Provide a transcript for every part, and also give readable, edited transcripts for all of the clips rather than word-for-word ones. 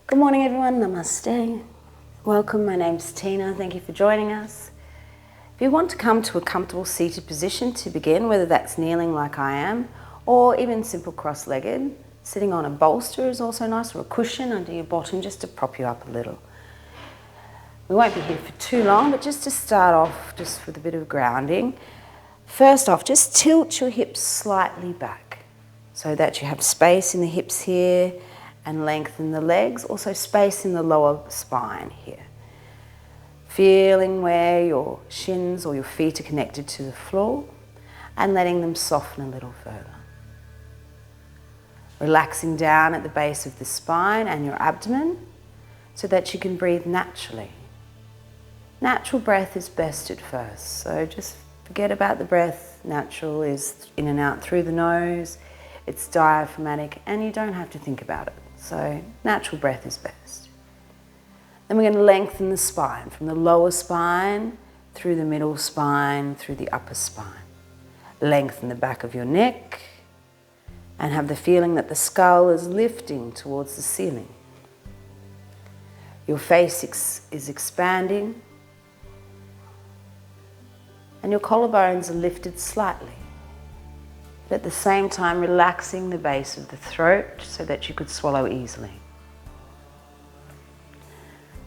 Good morning everyone, namaste. Welcome, my name's Tina, thank you for joining us. If you want to come to a comfortable seated position to begin, whether that's kneeling like I am, or even simple cross-legged, sitting on a bolster is also nice, or a cushion under your bottom just to prop you up a little. We won't be here for too long, but just to start off, just with a bit of grounding. First off, just tilt your hips slightly back so that you have space in the hips here and lengthen the legs, also space in the lower spine here. Feeling where your shins or your feet are connected to the floor and letting them soften a little further. Relaxing down at the base of the spine and your abdomen so that you can breathe naturally. Natural breath is best at first, so just forget about the breath. Natural is in and out through the nose, it's diaphragmatic, and you don't have to think about it. So natural breath is best. Then we're going to lengthen the spine from the lower spine, through the middle spine, through the upper spine. Lengthen the back of your neck and have the feeling that the skull is lifting towards the ceiling. Your face is expanding and your collarbones are lifted slightly, but at the same time relaxing the base of the throat so that you could swallow easily.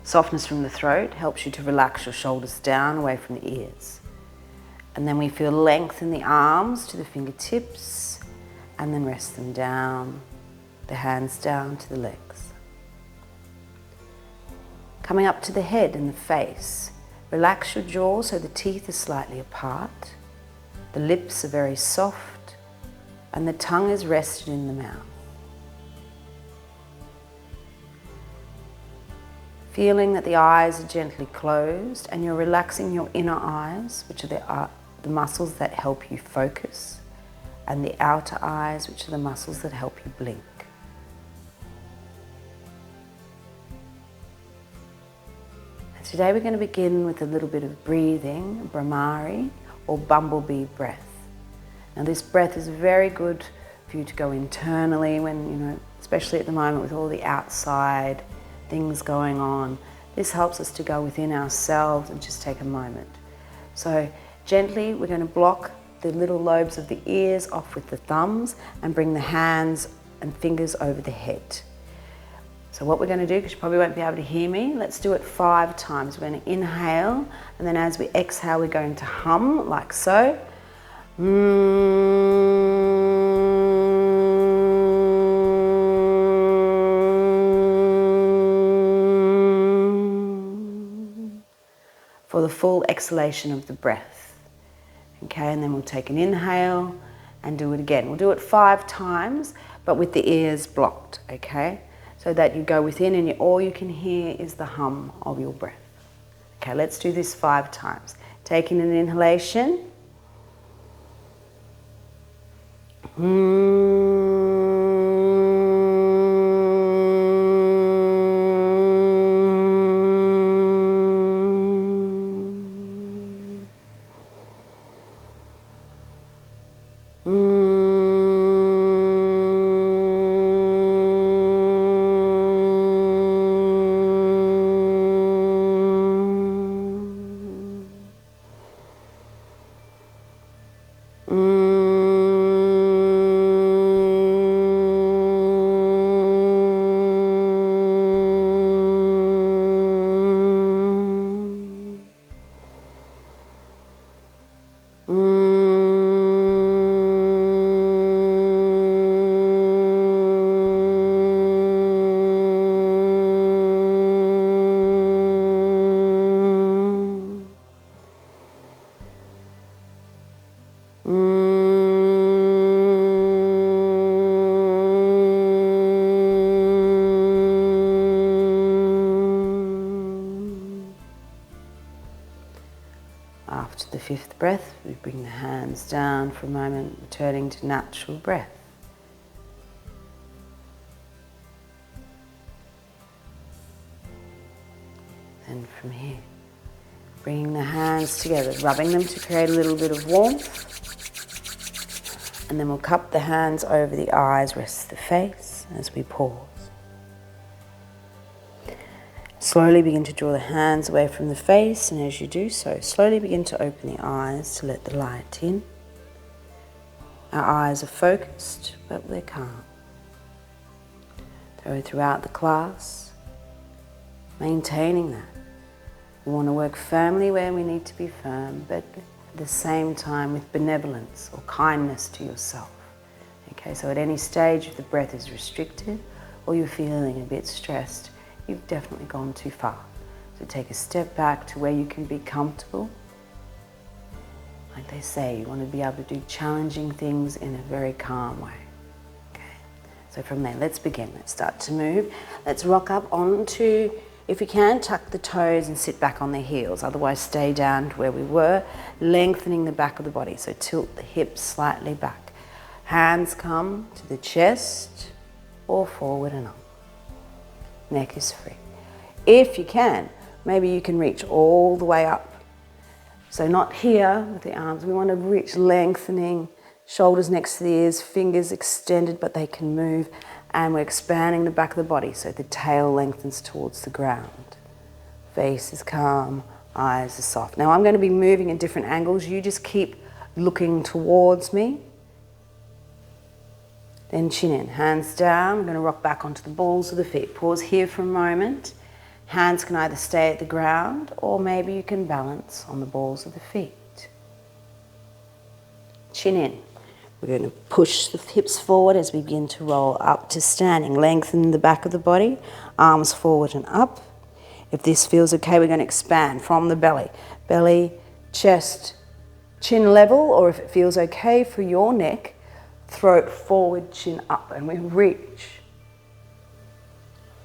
Softness from the throat helps you to relax your shoulders down away from the ears. And then we feel length in the arms to the fingertips and then rest them down, the hands down to the legs. Coming up to the head and the face. Relax your jaw so the teeth are slightly apart, the lips are very soft, and the tongue is rested in the mouth. Feeling that the eyes are gently closed and you're relaxing your inner eyes, which are the muscles that help you focus, and the outer eyes, which are the muscles that help you blink. Today we're going to begin with a little bit of breathing, Brahmari or bumblebee breath. Now this breath is very good for you to go internally when, especially at the moment with all the outside things going on. This helps us to go within ourselves and just take a moment. So gently we're going to block the little lobes of the ears off with the thumbs and bring the hands and fingers over the head. So what we're going to do, because you probably won't be able to hear me, let's do it 5 times. We're going to inhale, and then as we exhale, we're going to hum like so. For the full exhalation of the breath. Okay, and then we'll take an inhale and do it again. We'll do it 5 times, but with the ears blocked, okay? So that you go within and all you can hear is the hum of your breath. Okay, let's do this 5 times. Taking an inhalation. After the 5th breath, we bring the hands down for a moment, returning to natural breath. And from here, bringing the hands together, rubbing them to create a little bit of warmth. And then we'll cup the hands over the eyes, rest the face as we pause. Slowly begin to draw the hands away from the face, and as you do so, slowly begin to open the eyes to let the light in. Our eyes are focused, but they're calm. So throughout the class, maintaining that. We want to work firmly where we need to be firm, but at the same time with benevolence or kindness to yourself. Okay, so at any stage if the breath is restricted or you're feeling a bit stressed, you've definitely gone too far. So take a step back to where you can be comfortable. Like they say, you want to be able to do challenging things in a very calm way. Okay, so from there, let's begin. Let's start to move. Let's rock up onto, if you can, tuck the toes and sit back on the heels. Otherwise, stay down to where we were, lengthening the back of the body. So tilt the hips slightly back. Hands come to the chest or forward and up. Neck is free. If you can, maybe you can reach all the way up. So not here with the arms. We want to reach lengthening, shoulders next to the ears, fingers extended, but they can move. And we're expanding the back of the body so the tail lengthens towards the ground. Face is calm, eyes are soft. Now I'm going to be moving in different angles. You just keep looking towards me. Then chin in, hands down. I'm going to rock back onto the balls of the feet. Pause here for a moment. Hands can either stay at the ground or maybe you can balance on the balls of the feet. Chin in. We're going to push the hips forward as we begin to roll up to standing. Lengthen the back of the body, arms forward and up. If this feels okay, we're going to expand from the belly. Belly, chest, chin level, or if it feels okay for your neck, throat forward, chin up, and we reach.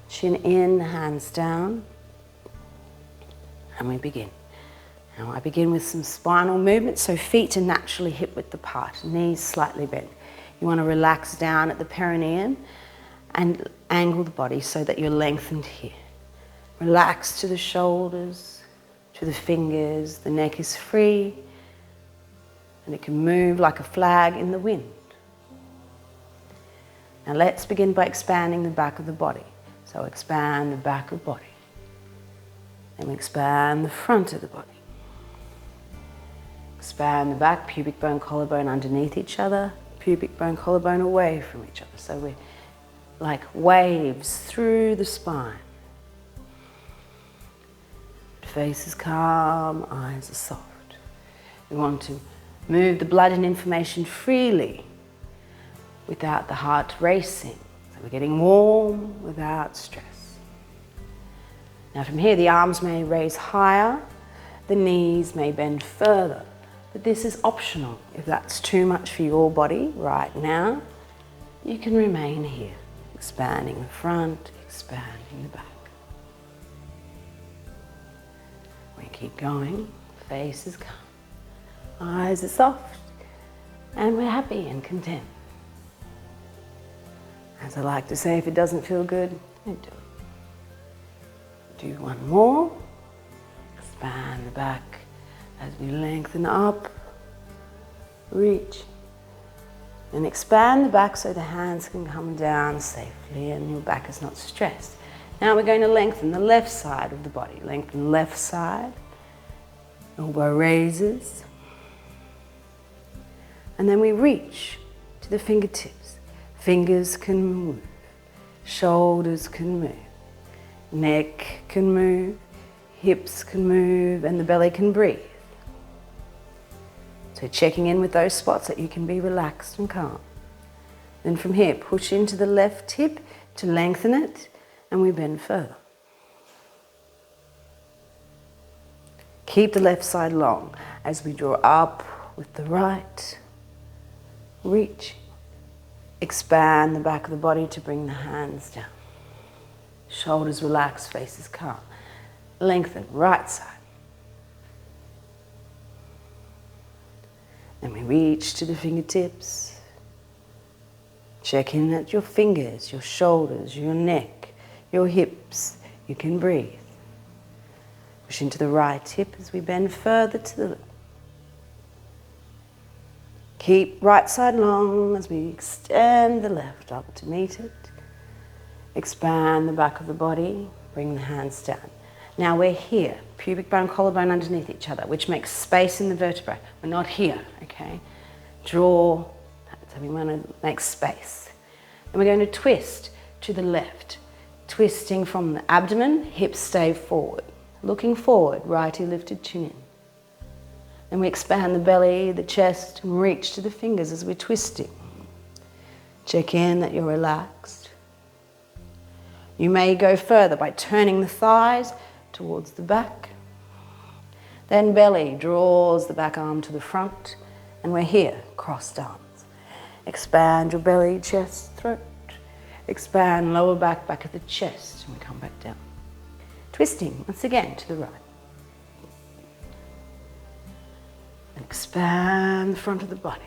Chin in, hands down, and we begin. Now I begin with some spinal movement, so feet are naturally hip width apart, knees slightly bent. You want to relax down at the perineum and angle the body so that you're lengthened here. Relax to the shoulders, to the fingers, the neck is free, and it can move like a flag in the wind. Now let's begin by expanding the back of the body. So expand the back of the body. Then we expand the front of the body. Expand the back, pubic bone, collarbone underneath each other, pubic bone, collarbone away from each other. So we're like waves through the spine. Face is calm, eyes are soft. We want to move the blood and information freely without the heart racing. So we're getting warm without stress. Now from here, the arms may raise higher, the knees may bend further, but this is optional. If that's too much for your body right now, you can remain here, expanding the front, expanding the back. We keep going, face is calm, eyes are soft, and we're happy and content. As I like to say, if it doesn't feel good, don't do it. Do one more. Expand the back as we lengthen up, reach. And expand the back so the hands can come down safely and your back is not stressed. Now we're going to lengthen the left side of the body. Lengthen left side, elbow raises. And then we reach to the fingertips. Fingers can move, shoulders can move, neck can move, hips can move, and the belly can breathe. So checking in with those spots that you can be relaxed and calm. Then from here, push into the left hip to lengthen it, and we bend further. Keep the left side long as we draw up with the right, reach. Expand the back of the body to bring the hands down. Shoulders relaxed, face is calm. Lengthen, right side. Then we reach to the fingertips. Check in at your fingers, your shoulders, your neck, your hips. You can breathe. Push into the right hip as we bend further to the left. Keep right side long as we extend the left up to meet it. Expand the back of the body, Bring the hands down. Now we're here, pubic bone, collarbone underneath each other, which makes space in the vertebrae. We're not here, okay? Draw, so we want to make space. And we're going to twist to the left, twisting from the abdomen, hips stay forward. Looking forward, right heel lifted, chin in. Then we expand the belly, the chest, and reach to the fingers as we're twisting. Check in that you're relaxed. You may go further by turning the thighs towards the back. Then belly draws the back arm to the front, and we're here, crossed arms. Expand your belly, chest, throat. Expand lower back, back of the chest, and we come back down. Twisting, once again, to the right. Expand the front of the body.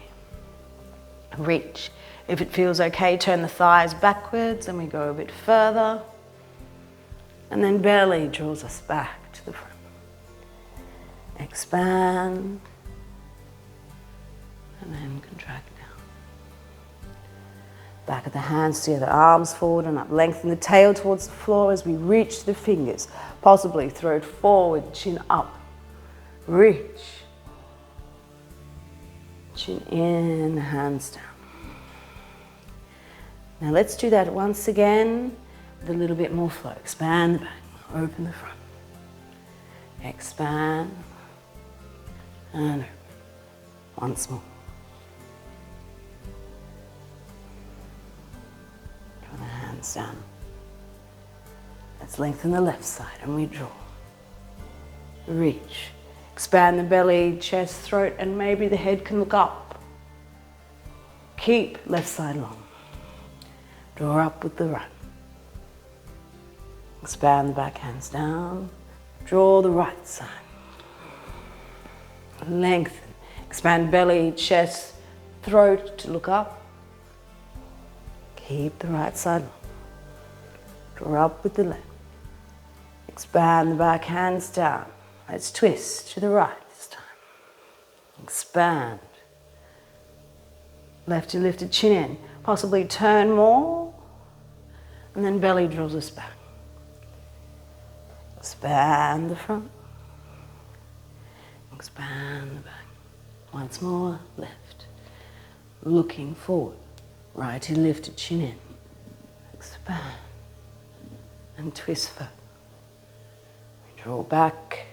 Reach. If it feels okay, turn the thighs backwards and we go a bit further. And then belly draws us back to the front. Expand. And then contract down. Back of the hands together, arms forward and up. Lengthen the tail towards the floor as we reach the fingers. Possibly throat forward, chin up. Reach. Chin in, hands down. Now let's do that once again with a little bit more flow. Expand the back, open the front. Expand and open. Once more. Draw the hands down. Let's lengthen the left side and we draw. Reach. Expand the belly, chest, throat, and maybe the head can look up. Keep left side long. Draw up with the right. Expand the back, hands down. Draw the right side. Lengthen. Expand belly, chest, throat to look up. Keep the right side long. Draw up with the left. Expand the back, hands down. Let's twist to the right this time. Expand. Left heel lifted, chin in. Possibly turn more. And then belly draws us back. Expand the front. Expand the back. Once more, left. Looking forward. Right heel lifted, chin in. Expand. And twist forward. We draw back.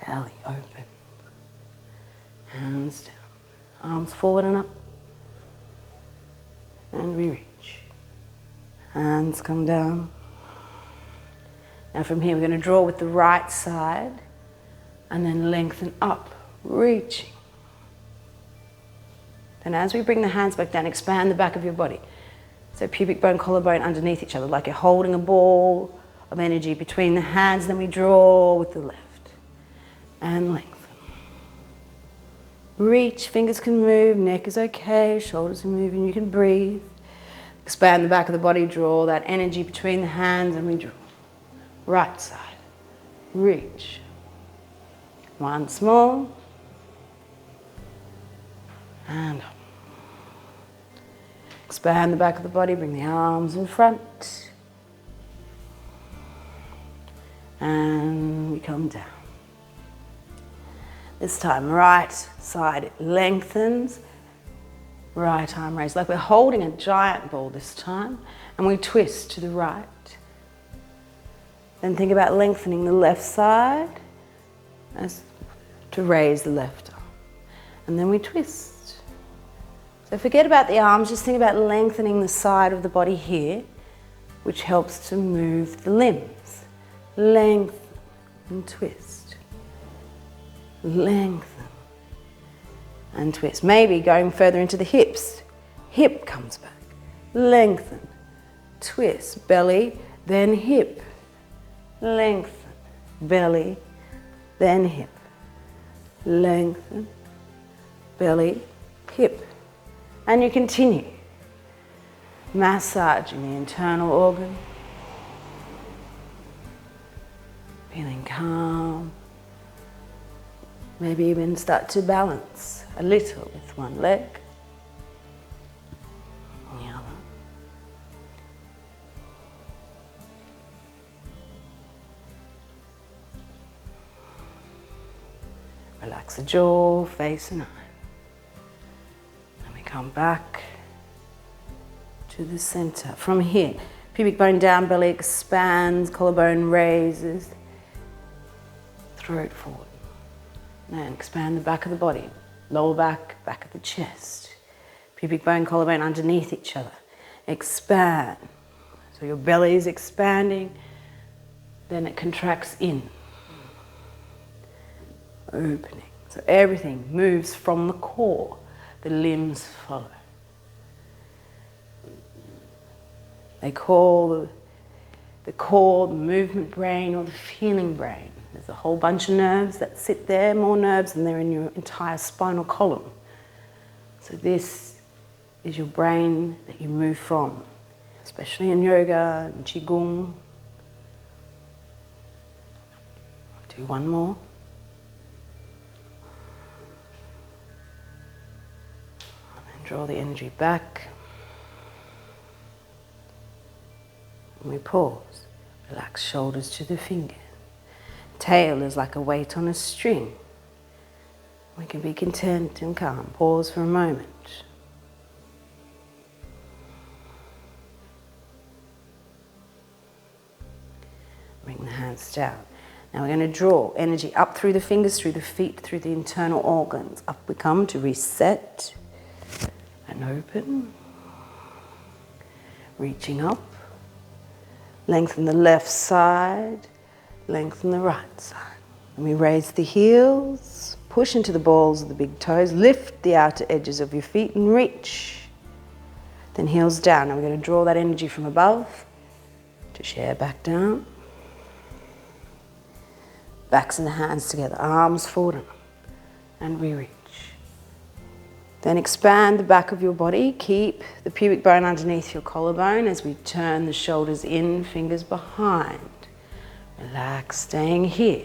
Belly open. Hands down. Arms forward and up. And we reach. Hands come down. Now from here we're going to draw with the right side and then lengthen up, reaching. And as we bring the hands back down, expand the back of your body. So pubic bone, collarbone underneath each other, like you're holding a ball of energy between the hands. Then we draw with the left and lengthen. Reach, fingers can move, neck is okay, shoulders are moving, you can breathe. Expand the back of the body, draw that energy between the hands and we draw. Right side, reach. Once more. And up. Expand the back of the body, bring the arms in front. And we come down. This time, right side lengthens. Right arm raised, like we're holding a giant ball this time. And we twist to the right. Then think about lengthening the left side as to raise the left arm. And then we twist. So forget about the arms, just think about lengthening the side of the body here, which helps to move the limbs. Lengthen and twist. Lengthen and twist. Maybe going further into the hips. Hip comes back. Lengthen, twist, belly, then hip. Lengthen, belly, then hip. Lengthen, belly, hip. And you continue massaging the internal organ. Feeling calm. Maybe even start to balance a little with one leg and the other. Relax the jaw, face and eye. And we come back to the center. From here, pubic bone down, belly expands, collarbone raises, throat forward. And expand the back of the body, lower back, back of the chest. Pubic bone, collarbone underneath each other. Expand. So your belly is expanding, then it contracts in. Opening. So everything moves from the core. The limbs follow. They call the core the movement brain or the feeling brain. There's a whole bunch of nerves that sit there, more nerves than there are in your entire spinal column. So this is your brain that you move from, especially in yoga and qigong. Do one more. And then draw the energy back. And we pause. Relax shoulders to the fingers. Tail is like a weight on a string. We can be content and calm. Pause for a moment. Bring the hands down. Now we're going to draw energy up through the fingers, through the feet, through the internal organs. Up we come to reset and open. Reaching up. Lengthen the left side. Lengthen the right side. And we raise the heels, push into the balls of the big toes, lift the outer edges of your feet and reach. Then heels down. And we're going to draw that energy from above to share back down. Backs and the hands together, arms forward and we reach. Then expand the back of your body. Keep the pubic bone underneath your collarbone as we turn the shoulders in, fingers behind. Relax, staying here.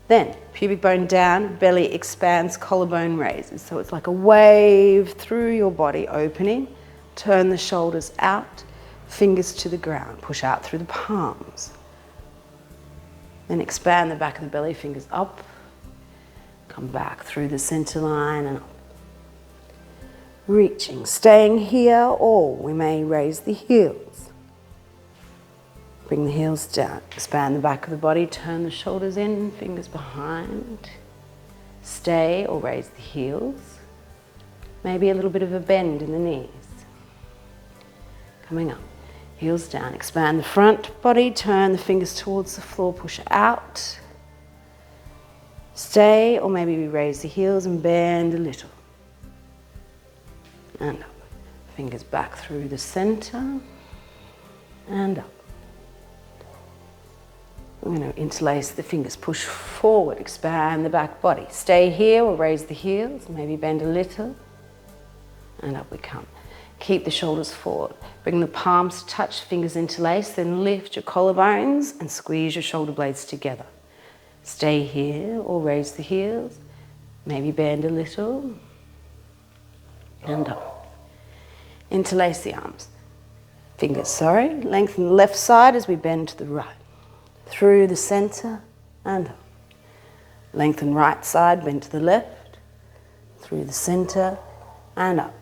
Then, pubic bone down, belly expands, collarbone raises. So it's like a wave through your body, opening. Turn the shoulders out, fingers to the ground. Push out through the palms. Then expand the back of the belly, fingers up. Come back through the center line and up. Reaching, staying here, or we may raise the heels. Bring the heels down, expand the back of the body, turn the shoulders in, fingers behind. Stay or raise the heels. Maybe a little bit of a bend in the knees. Coming up, heels down, expand the front body, turn the fingers towards the floor, push out. Stay or maybe we raise the heels and bend a little. And up, fingers back through the center and up. We're going to interlace the fingers, push forward, expand the back body. Stay here or raise the heels, maybe bend a little, and up we come. Keep the shoulders forward. Bring the palms to touch, fingers interlace, then lift your collarbones and squeeze your shoulder blades together. Stay here or raise the heels, maybe bend a little, and up. Interlace the arms. Fingers, lengthen the left side as we bend to the right. Through the center and up. Lengthen right side, bend to the left. Through the center and up.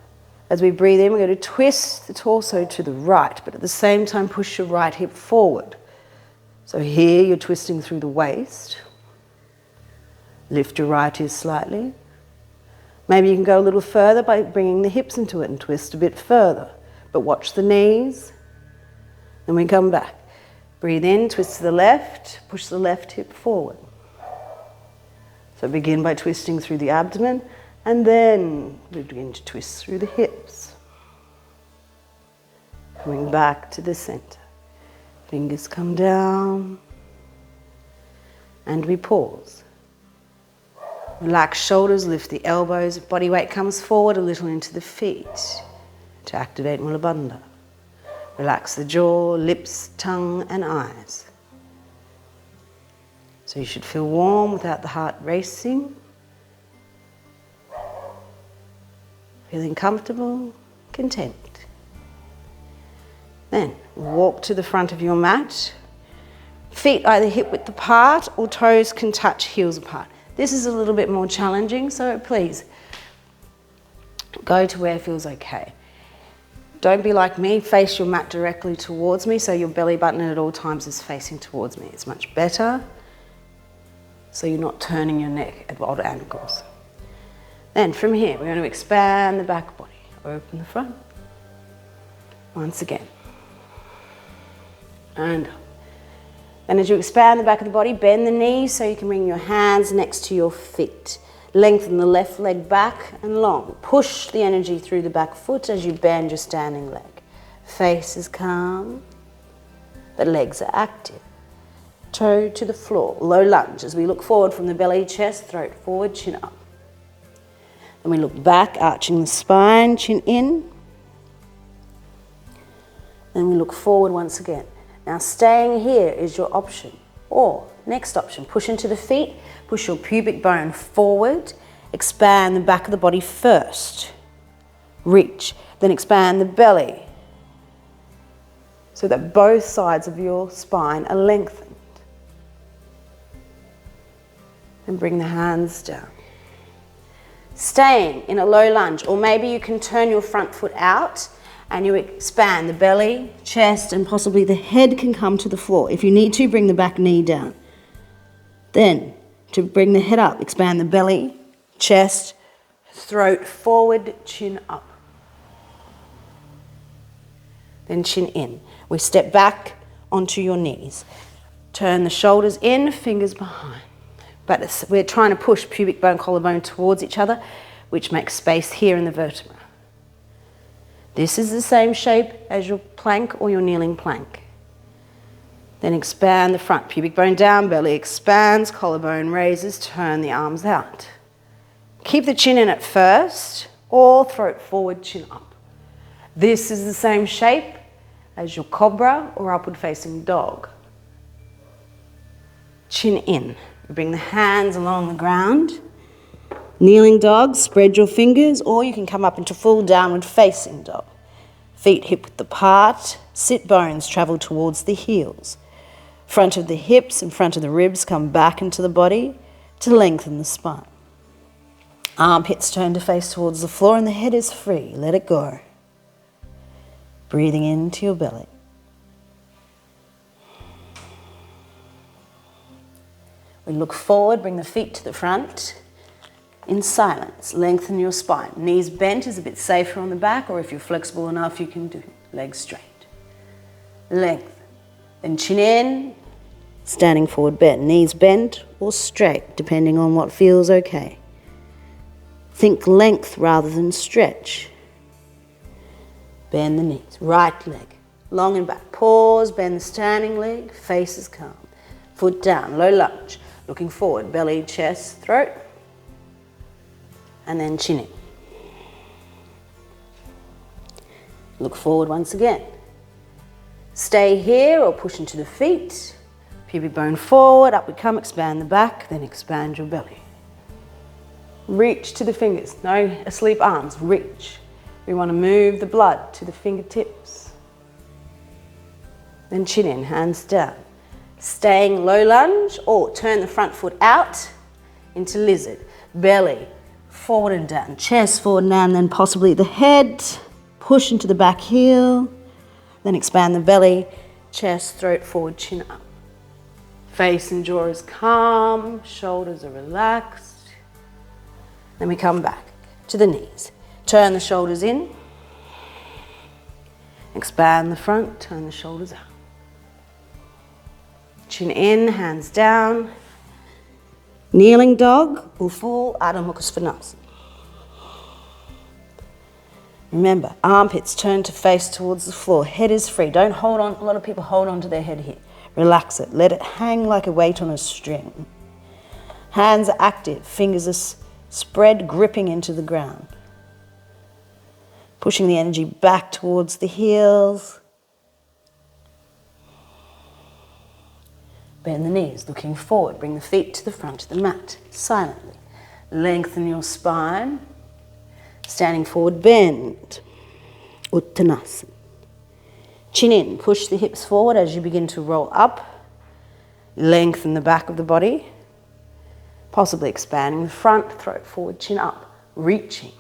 As we breathe in, we're going to twist the torso to the right, but at the same time push your right hip forward. So here you're twisting through the waist. Lift your right ear slightly. Maybe you can go a little further by bringing the hips into it and twist a bit further. But watch the knees. Then we come back. Breathe in, twist to the left, push the left hip forward. So begin by twisting through the abdomen, and then we begin to twist through the hips. Coming back to the center. Fingers come down, and we pause. Relax shoulders, lift the elbows, body weight comes forward a little into the feet to activate Mula Bandha. Relax the jaw, lips, tongue and eyes. So you should feel warm without the heart racing. Feeling comfortable, content. Then walk to the front of your mat. Feet either hip width apart or toes can touch heels apart. This is a little bit more challenging, so please go to where it feels okay. Don't be like me, face your mat directly towards me so your belly button at all times is facing towards me. It's much better so you're not turning your neck at odd angles. Then from here, we're going to expand the back body, open the front. Once again. And then as you expand the back of the body, bend the knees so you can bring your hands next to your feet. Lengthen the left leg back and long. Push the energy through the back foot as you bend your standing leg. Face is calm, but legs are active. Toe to the floor, low lunge as we look forward from the belly, chest, throat forward, chin up. Then we look back, arching the spine, chin in. Then we look forward once again. Now staying here is your option. Or, next option, push into the feet, push your pubic bone forward, expand the back of the body first. Reach, then expand the belly so that both sides of your spine are lengthened. And bring the hands down. Staying in a low lunge, or maybe you can turn your front foot out and you expand the belly, chest, and possibly the head can come to the floor. If you need to, bring the back knee down. Then, to bring the head up, expand the belly, chest, throat forward, chin up. Then chin in. We step back onto your knees. Turn the shoulders in, fingers behind. But we're trying to push pubic bone, collarbone towards each other, which makes space here in the vertebra. This is the same shape as your plank or your kneeling plank. Then expand the front, pubic bone down, belly expands, collarbone raises, turn the arms out. Keep the chin in at first, or throat forward, chin up. This is the same shape as your cobra or upward facing dog. Chin in. Bring the hands along the ground. Kneeling dog, spread your fingers, or you can come up into full downward facing dog. Feet hip width apart, sit bones travel towards the heels. Front of the hips and front of the ribs come back into the body to lengthen the spine. Armpits turn to face towards the floor and the head is free. Let it go. Breathing into your belly. We look forward, bring the feet to the front. In silence, lengthen your spine. Knees bent is a bit safer on the back, or if you're flexible enough, you can do legs straight. Lengthen. Then chin in, standing forward bend. Knees bent or straight, depending on what feels okay. Think length rather than stretch. Bend the knees. Right leg, long and back. Pause, bend the standing leg, face is calm. Foot down, low lunge. Looking forward, belly, chest, throat. And then chin in. Look forward once again. Stay here or push into the feet. Pubic bone forward, up we come, expand the back, then expand your belly. Reach to the fingers, no asleep arms, reach. We want to move the blood to the fingertips. Then chin in, hands down. Staying low lunge, or turn the front foot out into lizard. Belly forward and down, chest forward and down, then possibly the head, push into the back heel, then expand the belly, chest, throat forward, chin up. Face and jaw is calm, shoulders are relaxed. Then we come back to the knees. Turn the shoulders in, expand the front, turn the shoulders out. Chin in, hands down. Kneeling dog or full Adho Mukha Svanasana. Remember, armpits turn to face towards the floor. Head is free. Don't hold on. A lot of people hold on to their head here. Relax it. Let it hang like a weight on a string. Hands are active. Fingers are spread, gripping into the ground. Pushing the energy back towards the heels. Bend the knees, looking forward. Bring the feet to the front of the mat, silently. Lengthen your spine. Standing forward, bend. Uttanasana. Chin in, push the hips forward as you begin to roll up. Lengthen the back of the body. possibly expanding the front, throat forward, chin up, reaching.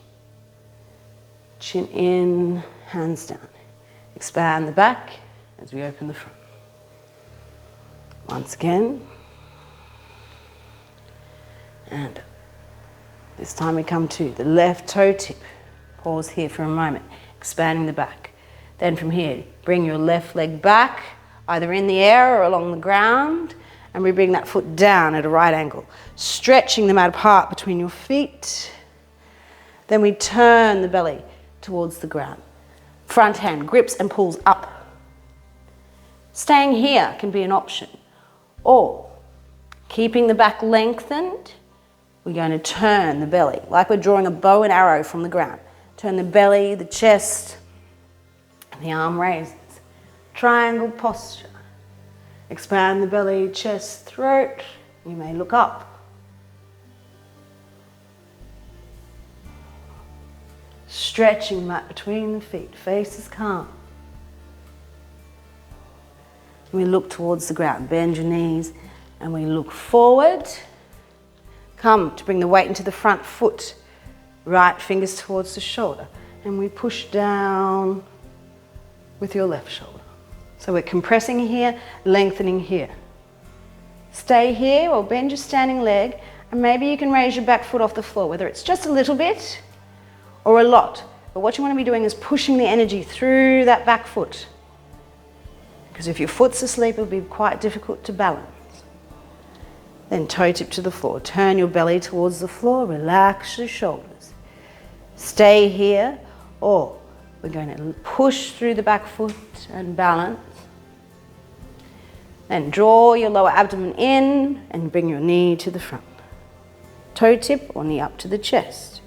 Chin in, hands down. Expand the back as we open the front. Once again. And this time we come to the left toe tip. Pause here for a moment, expanding the back. Then from here, bring your left leg back, either in the air or along the ground, and we bring that foot down at a right angle, stretching them out apart between your feet. Then we turn the belly towards the ground. Front hand grips and pulls up. Staying here can be an option, or keeping the back lengthened, we're going to turn the belly, like we're drawing a bow and arrow from the ground. Turn the belly, the chest, and the arm raises. Triangle posture. Expand the belly, chest, throat. You may look up. Stretching the mat between the feet. Face is calm. We look towards the ground. Bend your knees and we look forward. Come to bring the weight into the front foot. Right fingers towards the shoulder. And we push down with your left shoulder. So we're compressing here, lengthening here. Stay here or bend your standing leg, and maybe you can raise your back foot off the floor, whether it's just a little bit or a lot. But what you want to be doing is pushing the energy through that back foot. Because if your foot's asleep, it'll be quite difficult to balance. Then toe tip to the floor. Turn your belly towards the floor. Relax your shoulders. Stay here, or we're going to push through the back foot and balance. Then draw your lower abdomen in and bring your knee to the front. Toe tip or knee up to the chest.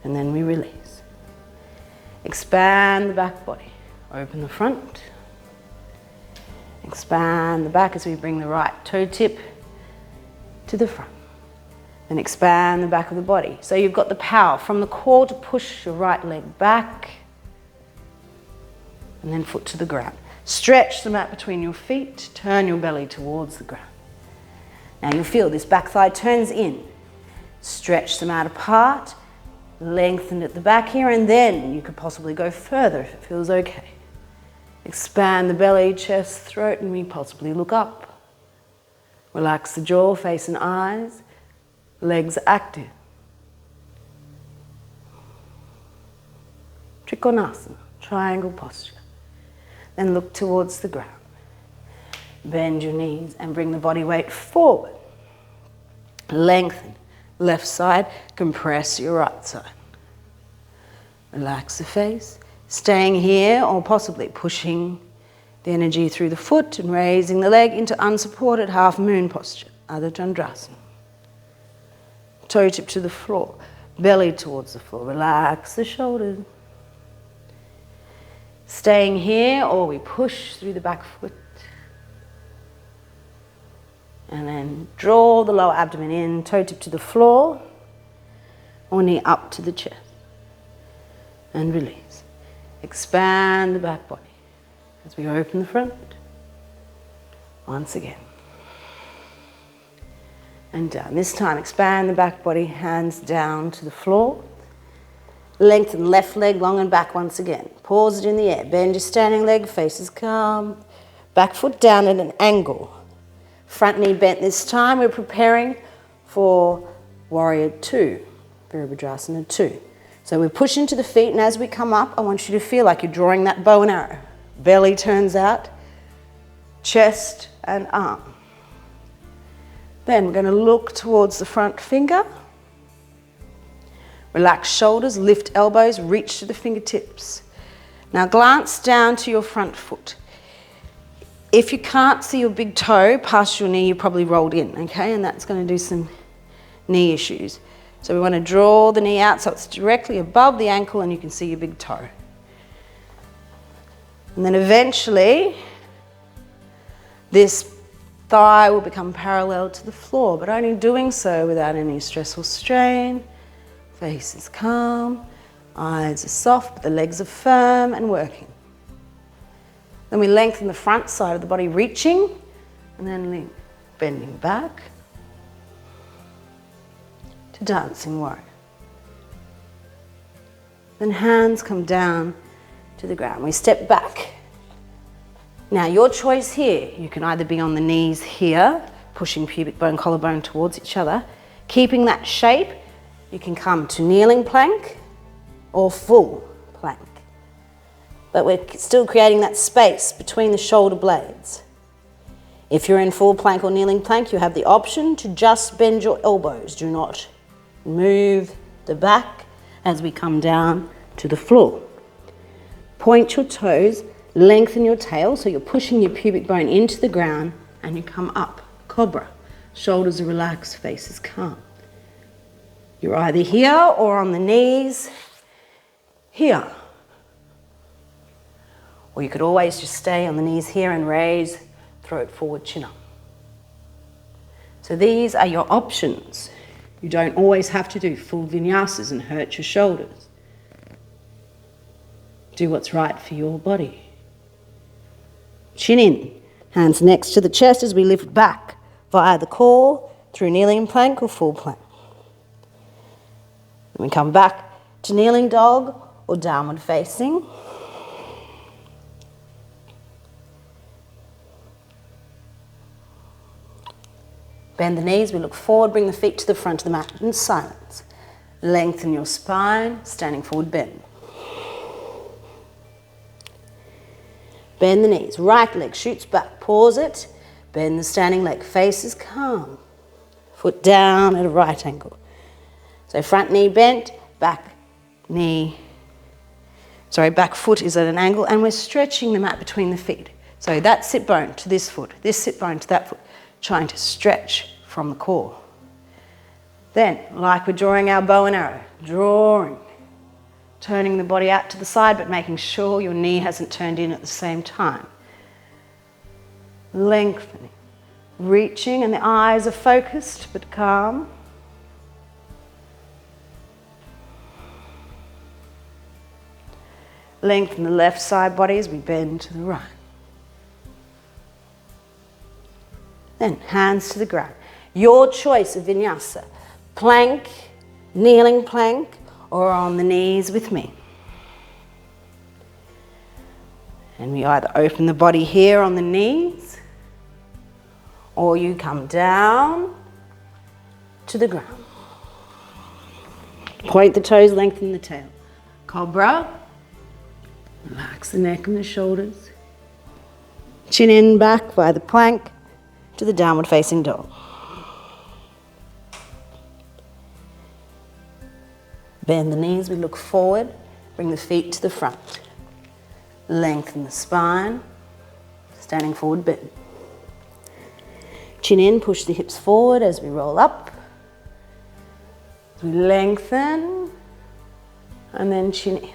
And then we release. Expand the back body. Open the front. Expand the back as we bring the right toe tip to the front. And expand the back of the body. So you've got the power from the core to push your right leg back. And then foot to the ground. Stretch the mat between your feet. Turn your belly towards the ground. Now you'll feel this back thigh turns in. Stretch them out apart. Lengthen at the back here, and then you could possibly go further if it feels okay. Expand the belly, chest, throat, and we possibly look up. Relax the jaw, face and eyes. Legs active. Trikonasana, triangle posture. Then look towards the ground. Bend your knees and bring the body weight forward. Lengthen. Left side, compress your right side. Relax the face. Staying here or possibly pushing the energy through the foot and raising the leg into unsupported half moon posture, Adho Chandrasana. Toe tip to the floor, belly towards the floor. Relax the shoulders. Staying here or we push through the back foot. And then draw the lower abdomen in, toe tip to the floor, or knee up to the chest. And release. Expand the back body as we open the front. Once again. And down. This time, expand the back body, hands down to the floor. Lengthen left leg long and back once again. Pause it in the air. Bend your standing leg, face is calm. Back foot down at an angle. Front knee bent this time. We're preparing for Warrior 2, Virabhadrasana 2. So we push into the feet, and as we come up, I want you to feel like you're drawing that bow and arrow. Belly turns out, chest and arm. Then we're going to look towards the front finger. Relax shoulders, lift elbows, reach to the fingertips. Now glance down to your front foot. If you can't see your big toe past your knee, you probably rolled in, okay? And that's going to do some knee issues. So we want to draw the knee out so it's directly above the ankle and you can see your big toe. And then eventually, this thigh will become parallel to the floor, but only doing so without any stress or strain. Face is calm, eyes are soft, but the legs are firm and working. Then we lengthen the front side of the body, reaching, and then bending back. to dancing warrior. Then hands come down to the ground. We step back. Now your choice here, you can either be on the knees here, pushing pubic bone, collarbone towards each other. Keeping that shape, you can come to kneeling plank or full plank. But we're still creating that space between the shoulder blades. If you're in full plank or kneeling plank, you have the option to just bend your elbows. Do not move the back as we come down to the floor. Point your toes, lengthen your tail, so you're pushing your pubic bone into the ground, and you come up, cobra. Shoulders are relaxed, face is calm. You're either here or on the knees, here. Or you could always just stay on the knees here and raise, throat forward, chin up. So these are your options. You don't always have to do full vinyasas and hurt your shoulders. Do what's right for your body. Chin in, hands next to the chest as we lift back via the core through kneeling plank or full plank. Then we come back to kneeling dog or downward facing. Bend the knees, we look forward, bring the feet to the front of the mat in silence. Lengthen your spine, standing forward bend. Bend the knees, right leg shoots back, pause it. Bend the standing leg, face is calm. Foot down at a right angle. So front knee bent, back foot is at an angle, and we're stretching the mat between the feet. So that sit bone to this sit bone to that foot, trying to stretch from the core. Then, like we're drawing our bow and arrow, drawing, turning the body out to the side, but making sure your knee hasn't turned in at the same time. Lengthening, reaching, and the eyes are focused but calm. Lengthen the left side body as we bend to the right. Then hands to the ground. Your choice of vinyasa, plank, kneeling plank, or on the knees with me. And we either open the body here on the knees, or you come down to the ground. Point the toes, lengthen the tail. Cobra. Relax the neck and the shoulders. Chin in back via the plank to the downward facing dog. Bend the knees, we look forward, bring the feet to the front. Lengthen the spine, standing forward bend. Chin in, push the hips forward as we roll up. We lengthen, and then chin in.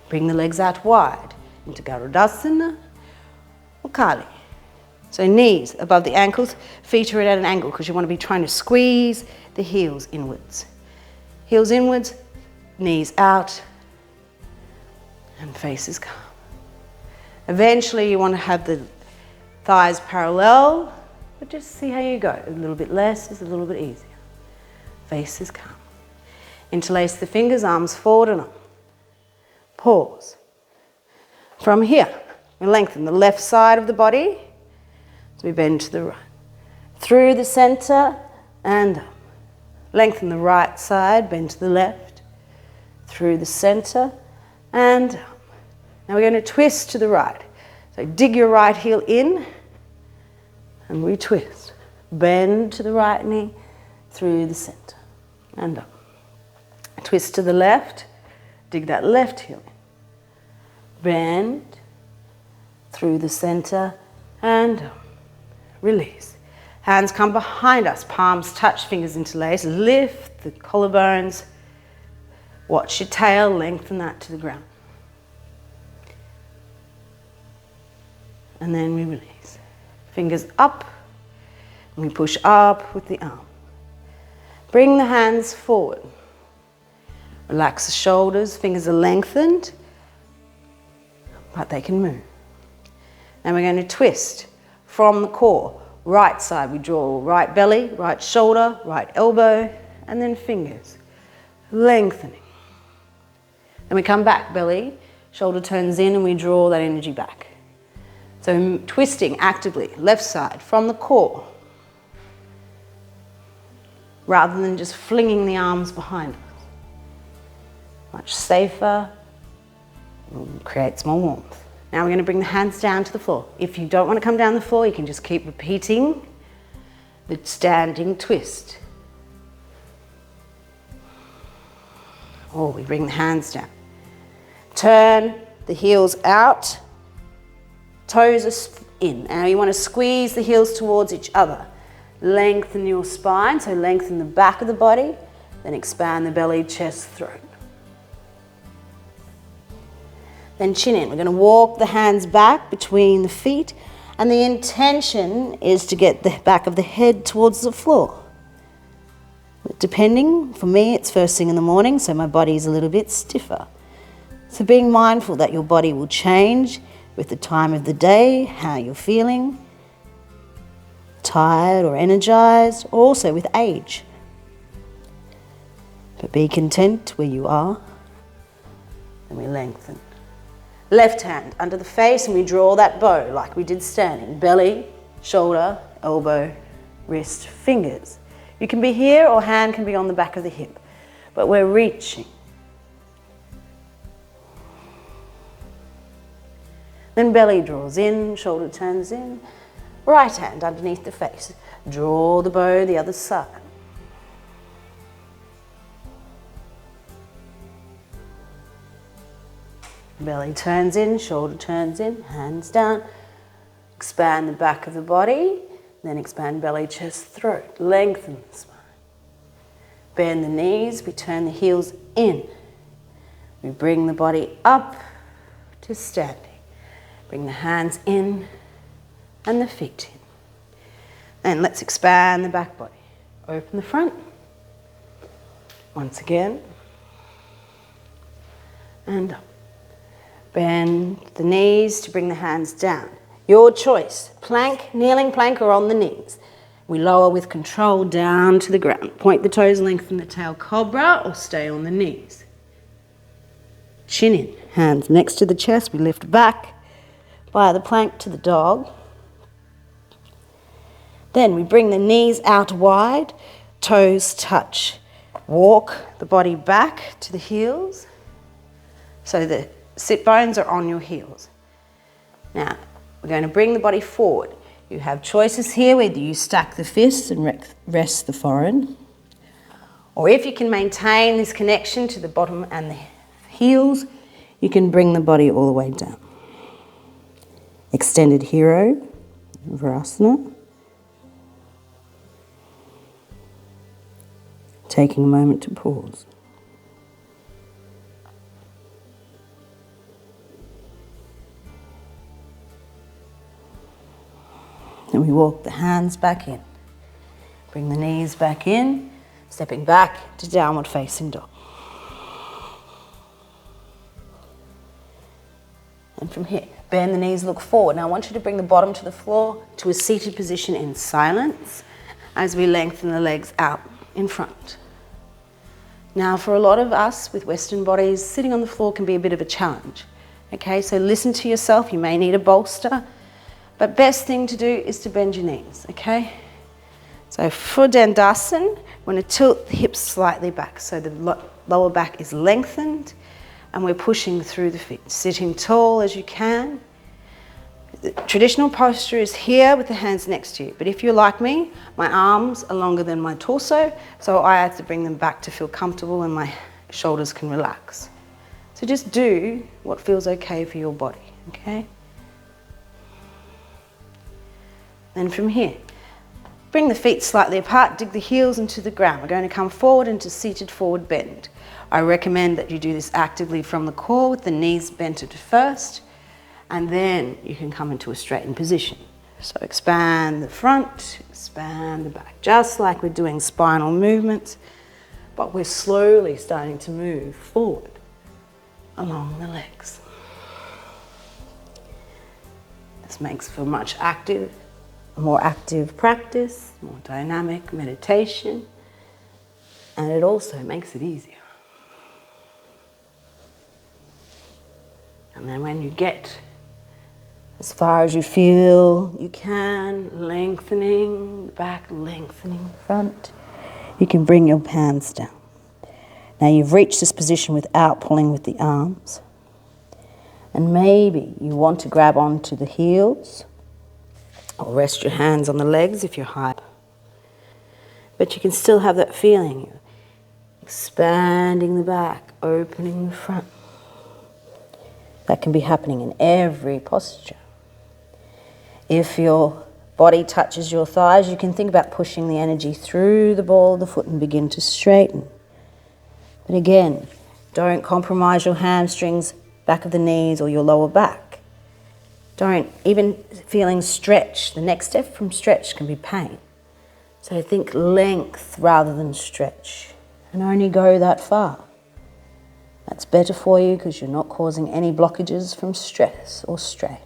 Bring the legs out wide into Garudasana or Kali. So knees above the ankles, feet are at an angle because you want to be trying to squeeze the heels inwards. Heels inwards, knees out, and face is calm. Eventually you want to have the thighs parallel, but just see how you go. A little bit less is a little bit easier. Face is calm. Interlace the fingers, arms forward and up. Pause. From here, we lengthen the left side of the body as we bend to the right. Through the center and up. Lengthen the right side, bend to the left. Through the center and up. Now we're going to twist to the right. So dig your right heel in and we twist. Bend to the right knee, through the center and up. Twist to the left, dig that left heel in. Bend through the center and up. Release. Hands come behind us, palms touch, fingers interlace. Lift the collarbones. Watch your tail, lengthen that to the ground. And then we release. Fingers up, and we push up with the arm. Bring the hands forward. Relax the shoulders, fingers are lengthened, but they can move. Now we're going to twist from the core. Right side, we draw right belly, right shoulder, right elbow, and then fingers. Lengthening. Then we come back, belly, shoulder turns in, and we draw that energy back. So twisting actively, left side, from the core, rather than just flinging the arms behind us. Much safer, creates more warmth. Now we're going to bring the hands down to the floor. If you don't want to come down the floor, you can just keep repeating the standing twist. Or we bring the hands down. Turn the heels out, toes are in. Now you want to squeeze the heels towards each other. Lengthen your spine, so lengthen the back of the body, then expand the belly, chest, throat. Then chin in. We're going to walk the hands back between the feet, and the intention is to get the back of the head towards the floor. Depending, for me it's first thing in the morning, so my body is a little bit stiffer. So being mindful that your body will change with the time of the day, how you're feeling, tired or energized, or also with age. But be content where you are, and we lengthen. Left hand under the face, and we draw that bow like we did standing. Belly, shoulder, elbow, wrist, fingers. You can be here or hand can be on the back of the hip, but we're reaching. Then belly draws in, shoulder turns in. Right hand underneath the face. Draw the bow the other side. Belly turns in, shoulder turns in, hands down. Expand the back of the body, then expand belly, chest, throat. Lengthen the spine. Bend the knees, we turn the heels in. We bring the body up to standing. Bring the hands in and the feet in. And let's expand the back body. Open the front. Once again. And up. Bend the knees to bring the hands down. Your choice, plank, kneeling plank, or on the knees. We lower with control down to the ground. Point the toes, lengthen the tail, cobra, or stay on the knees. Chin in, hands next to the chest. We lift back by the plank to the dog. Then we bring the knees out wide, toes touch. Walk the body back to the heels so the sit bones are on your heels. Now, we're going to bring the body forward. You have choices here, whether you stack the fists and rest the forehead, or if you can maintain this connection to the bottom and the heels, you can bring the body all the way down. Extended hero, Virasana. Taking a moment to pause. And we walk the hands back in. Bring the knees back in, stepping back to downward facing dog. And from here, bend the knees, look forward. Now I want you to bring the bottom to the floor to a seated position in silence as we lengthen the legs out in front. Now for a lot of us with Western bodies, sitting on the floor can be a bit of a challenge. Okay, so listen to yourself, you may need a bolster. But best thing to do is to bend your knees, okay? So for Dandasana, we're going to tilt the hips slightly back so the lower back is lengthened and we're pushing through the feet. Sitting tall as you can. The traditional posture is here with the hands next to you. But if you're like me, my arms are longer than my torso, so I have to bring them back to feel comfortable and my shoulders can relax. So just do what feels okay for your body, okay? Then from here, bring the feet slightly apart, dig the heels into the ground. We're going to come forward into seated forward bend. I recommend that you do this actively from the core with the knees bent at first, and then you can come into a straightened position. So expand the front, expand the back, just like we're doing spinal movements, but we're slowly starting to move forward along the legs. This makes for much active a more active practice, more dynamic meditation, and it also makes it easier. And then when you get as far as you feel you can, lengthening the back, lengthening the front, you can bring your hands down. Now you've reached this position without pulling with the arms. And maybe you want to grab onto the heels or rest your hands on the legs if you're high. But you can still have that feeling. You're expanding the back, opening the front. That can be happening in every posture. If your body touches your thighs, you can think about pushing the energy through the ball of the foot and begin to straighten. But again, don't compromise your hamstrings, back of the knees or your lower back. Don't, even feeling stretch, the next step from stretch can be pain. So think length rather than stretch, and only go that far. That's better for you because you're not causing any blockages from stress or strain.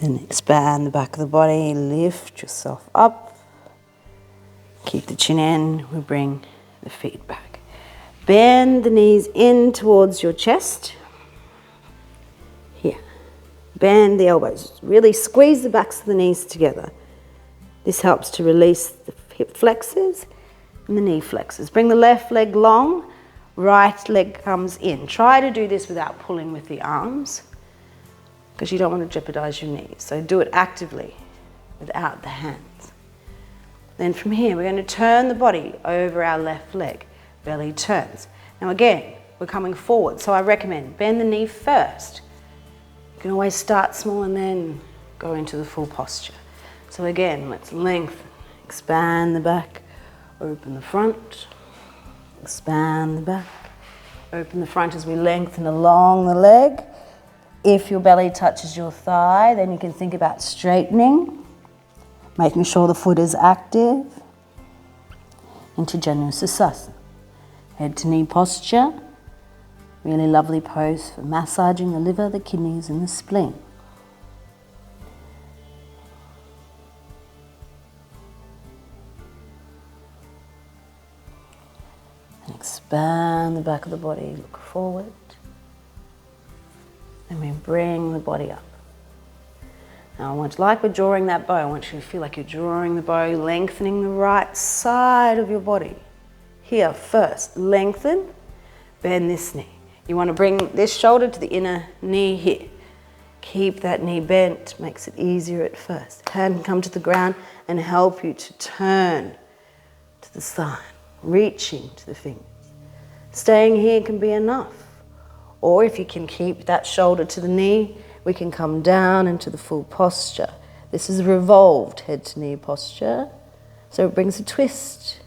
Then expand the back of the body, lift yourself up. Keep the chin in, we bring the feet back. Bend the knees in towards your chest. Here. Bend the elbows. Really squeeze the backs of the knees together. This helps to release the hip flexors and the knee flexors. Bring the left leg long, right leg comes in. Try to do this without pulling with the arms, because you don't want to jeopardize your knees. So do it actively without the hands. Then from here, we're going to turn the body over our left leg. Belly turns. Now again, we're coming forward, so I recommend bend the knee first. You can always start small and then go into the full posture. So again, let's lengthen, expand the back, open the front, expand the back, open the front as we lengthen along the leg. If your belly touches your thigh, then you can think about straightening, making sure the foot is active, into Janusasana. Head to knee posture, really lovely pose for massaging the liver, the kidneys and the spleen. And expand the back of the body, look forward. And we bring the body up. Now like we're drawing that bow, I want you to feel like you're drawing the bow, lengthening the right side of your body. Here first, lengthen, bend this knee. You want to bring this shoulder to the inner knee here. Keep that knee bent, makes it easier at first. Hand can come to the ground and help you to turn to the side, reaching to the fingers. Staying here can be enough. Or if you can keep that shoulder to the knee, we can come down into the full posture. This is a revolved head to knee posture, so it brings a twist.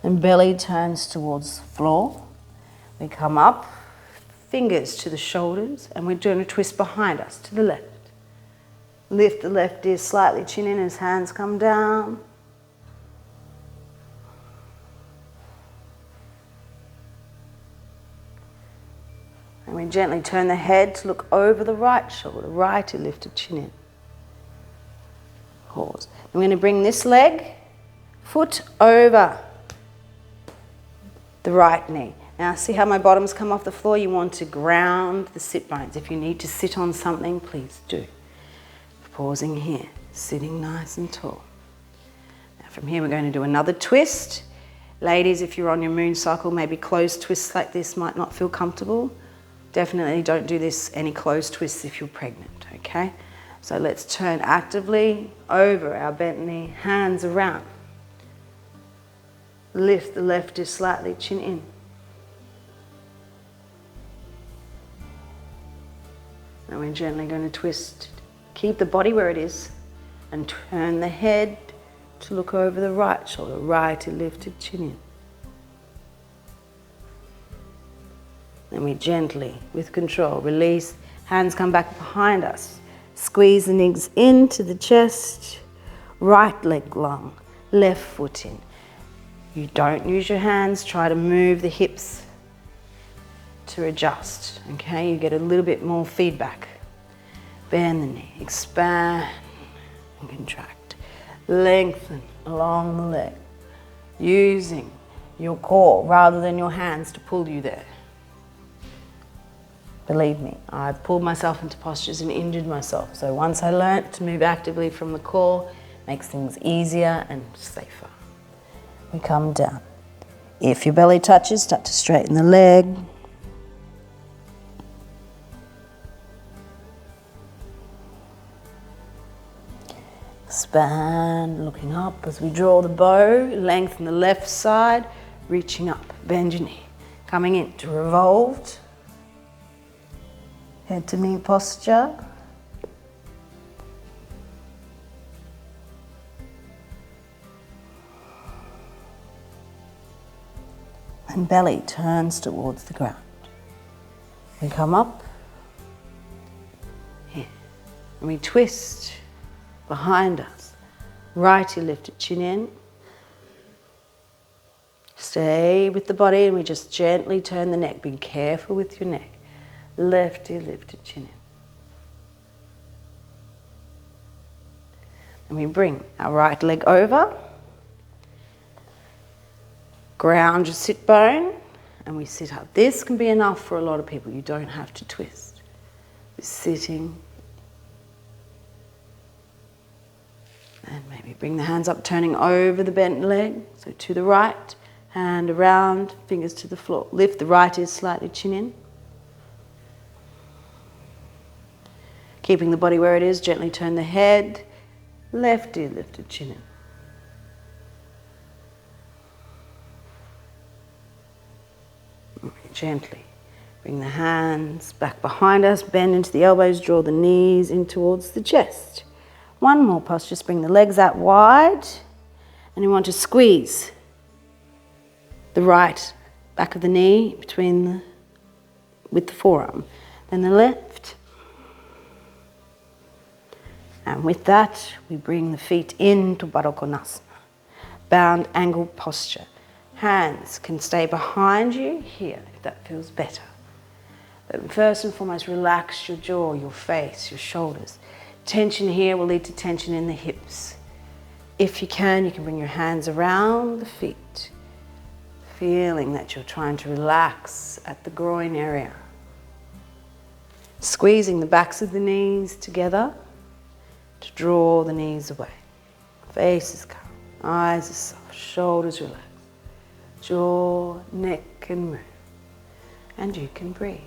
And belly turns towards the floor. We come up, fingers to the shoulders, and we're doing a twist behind us to the left. Lift the left ear slightly, chin in as hands come down. And we gently turn the head to look over the right shoulder, right ear lifted, chin in. Pause. I'm going to bring this leg, foot over the right knee. Now see how my bottoms come off the floor? You want to ground the sit bones. If you need to sit on something, please do. Pausing here, sitting nice and tall. Now from here we're going to do another twist. Ladies, if you're on your moon cycle, maybe closed twists like this might not feel comfortable. Definitely don't do this, any closed twists if you're pregnant, okay? So let's turn actively over our bent knee, hands around. Lift the left ear slightly, chin in. And we're gently going to twist. Keep the body where it is and turn the head to look over the right shoulder, right ear lifted, chin in. Then we gently, with control, release, hands come back behind us. Squeeze the knees into the chest, right leg long. left foot in. You don't use your hands, try to move the hips to adjust, okay? You get a little bit more feedback. Bend the knee, expand and contract. Lengthen along the leg, using your core rather than your hands to pull you there. Believe me, I've pulled myself into postures and injured myself. So once I learnt to move actively from the core, it makes things easier and safer. We come down. If your belly touches, start to straighten the leg. Expand, looking up as we draw the bow, lengthen the left side, reaching up, bend your knee. Coming into revolved, head to knee posture. And belly turns towards the ground. We come up, here, and we twist behind us. Right heel lifted, chin in. Stay with the body and we just gently turn the neck. Be careful with your neck. Left heel lifted, chin in. And we bring our right leg over. Ground your sit bone and we sit up. This can be enough for a lot of people. You don't have to twist. We're sitting. And maybe bring the hands up, turning over the bent leg. So to the right, hand around, fingers to the floor. Lift the right ear slightly, chin in. Keeping the body where it is, gently turn the head. Left ear lifted, chin in. Gently bring the hands back behind us, bend into the elbows, draw the knees in towards the chest. One more posture, just bring the legs out wide and you want to squeeze the right back of the knee with the forearm. Then the left. And with that, we bring the feet into Baddha Konasana, bound angle posture. Hands can stay behind you here if that feels better. But first and foremost, relax your jaw, your face, your shoulders. Tension here will lead to tension in the hips. If you can bring your hands around the feet, feeling that you're trying to relax at the groin area. Squeezing the backs of the knees together to draw the knees away. Face is calm, eyes are soft, shoulders relaxed. Jaw, neck can move, and you can breathe.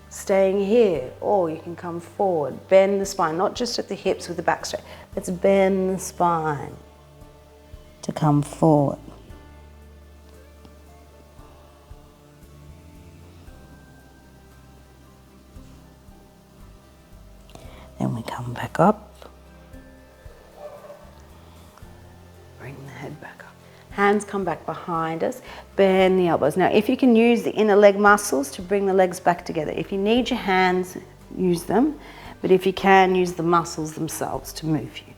Staying here, or you can come forward, bend the spine, not just at the hips with the back straight. Let's bend the spine to come forward. Then we come back up. Bring the head back up. Hands come back behind us. Bend the elbows. Now, if you can use the inner leg muscles to bring the legs back together. If you need your hands, use them. But if you can, use the muscles themselves to move you.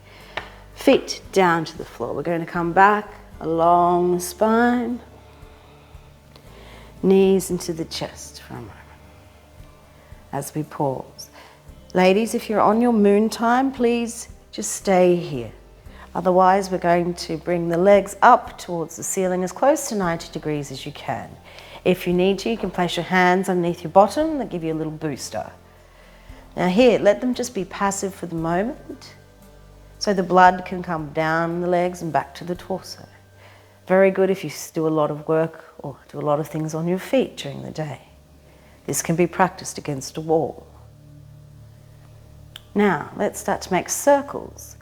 Feet down to the floor. We're going to come back along the spine. Knees into the chest for a moment. As we pause. Ladies, if you're on your moon time, please just stay here. Otherwise, we're going to bring the legs up towards the ceiling as close to 90 degrees as you can. If you need to, you can place your hands underneath your bottom. That give you a little booster. Now here, let them just be passive for the moment so the blood can come down the legs and back to the torso. Very good if you do a lot of work or do a lot of things on your feet during the day. This can be practiced against a wall. Now, let's start to make circles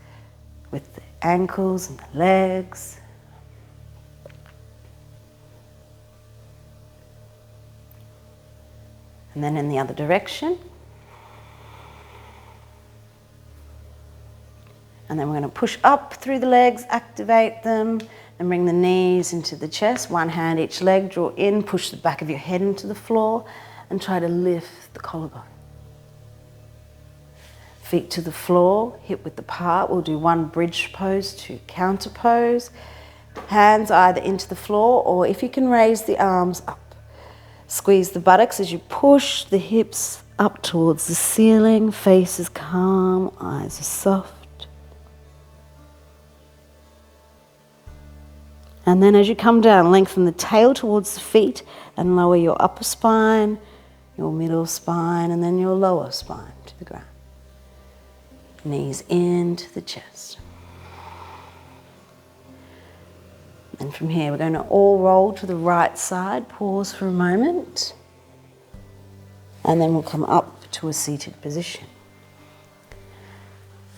with the ankles and the legs. And then in the other direction. And then we're going to push up through the legs, activate them, and bring the knees into the chest. One hand each leg, draw in, push the back of your head into the floor, and try to lift the collarbone. Feet to the floor, hip width apart. We'll do one bridge pose to counter pose. Hands either into the floor, or if you can raise the arms up. Squeeze the buttocks as you push the hips up towards the ceiling. Face is calm, eyes are soft. And then as you come down, lengthen the tail towards the feet and lower your upper spine, your middle spine, and then your lower spine to the ground. Knees into the chest. And from here, we're going to all roll to the right side. Pause for a moment. And then we'll come up to a seated position.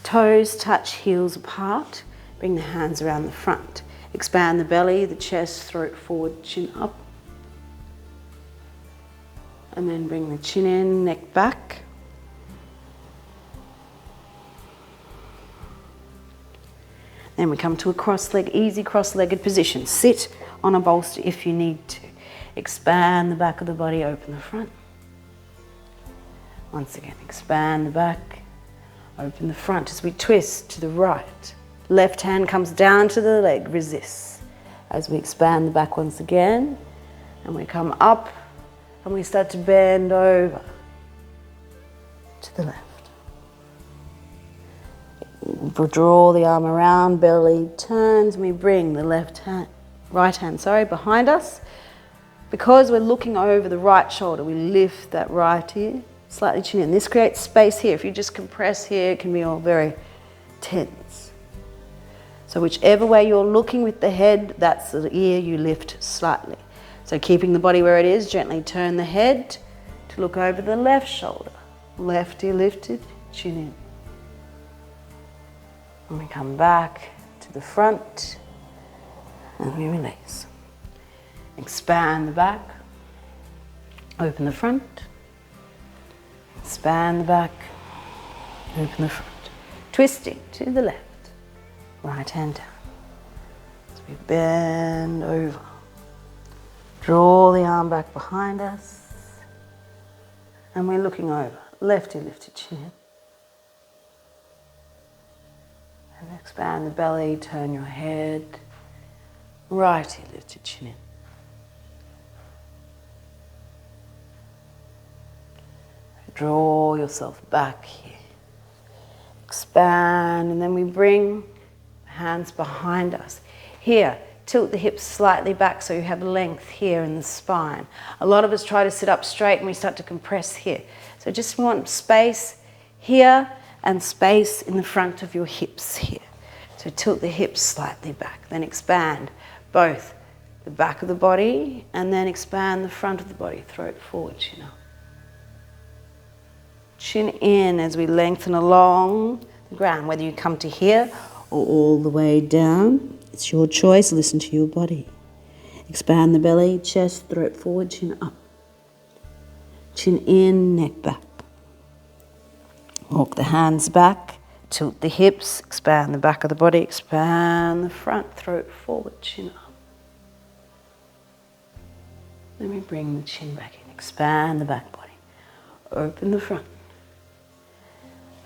Toes touch heels apart. Bring the hands around the front. Expand the belly, the chest, throat forward, chin up. And then bring the chin in, neck back. Then we come to a easy cross-legged position. Sit on a bolster if you need to. Expand the back of the body, open the front. Once again, expand the back, open the front as we twist to the right. Left hand comes down to the leg, resist. As we expand the back once again, and we come up and we start to bend over to the left. Draw the arm around, belly turns, we bring the right hand behind us. Because we're looking over the right shoulder, we lift that right ear, slightly chin in. This creates space here. If you just compress here, it can be all very tense. So whichever way you're looking with the head, that's the ear you lift slightly. So keeping the body where it is, gently turn the head to look over the left shoulder. Left ear lifted, chin in. And we come back to the front and we release. Expand the back, open the front, expand the back, open the front. Twisting to the left, right hand down. As we bend over, draw the arm back behind us, and we're looking over. Left ear lifted, chin in. And expand the belly, turn your head. Right ear lifted, chin in. Draw yourself back here. Expand, and then we bring the hands behind us. Here, tilt the hips slightly back so you have length here in the spine. A lot of us try to sit up straight and we start to compress here. So just want space here and space in the front of your hips here. So tilt the hips slightly back, then expand both the back of the body and then expand the front of the body, throat forward, chin up. Chin in as we lengthen along the ground, whether you come to here or all the way down. It's your choice, listen to your body. Expand the belly, chest, throat forward, chin up. Chin in, neck back. Walk the hands back, tilt the hips, expand the back of the body, expand the front, throat forward, chin up. Then we bring the chin back in, expand the back body, open the front.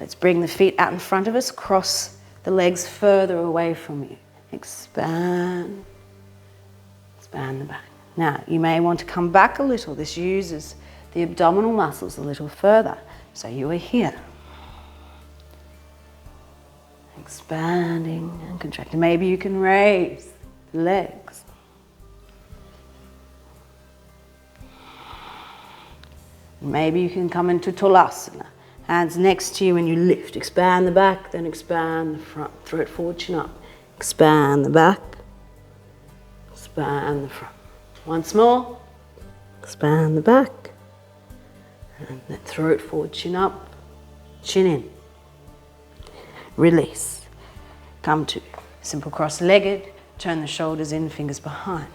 Let's bring the feet out in front of us, cross the legs further away from you. Expand, expand the back. Now, you may want to come back a little. This uses the abdominal muscles a little further. So you are here. Expanding and contracting. Maybe you can raise the legs. Maybe you can come into Tolasana. Hands next to you and you lift. Expand the back, then expand the front. Throat forward, chin up. Expand the back. Expand the front. Once more. Expand the back. And then throat forward, chin up. Chin in. Release. Come to simple cross-legged. Turn the shoulders in, fingers behind.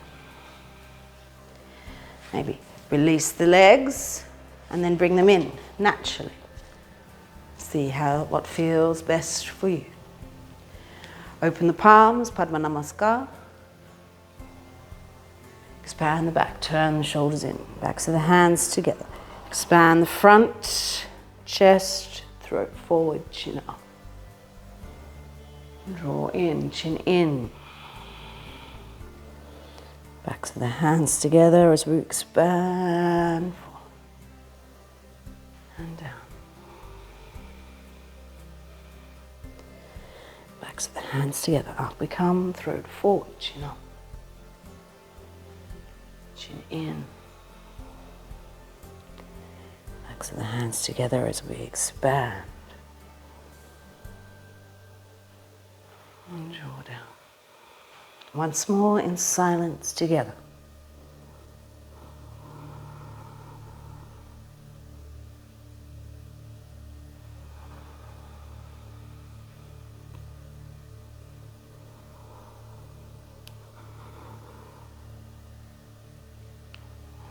Maybe release the legs and then bring them in naturally. See what feels best for you. Open the palms, Padma Namaskar. Expand the back, turn the shoulders in, backs of the hands together. Expand the front, chest, throat forward, chin up. Draw in, chin in. Backs of the hands together as we expand. Forward and down. Backs of the hands together. Up we come, throat forward, chin up. Chin in. Backs of the hands together as we expand. And draw down. Once more in silence together.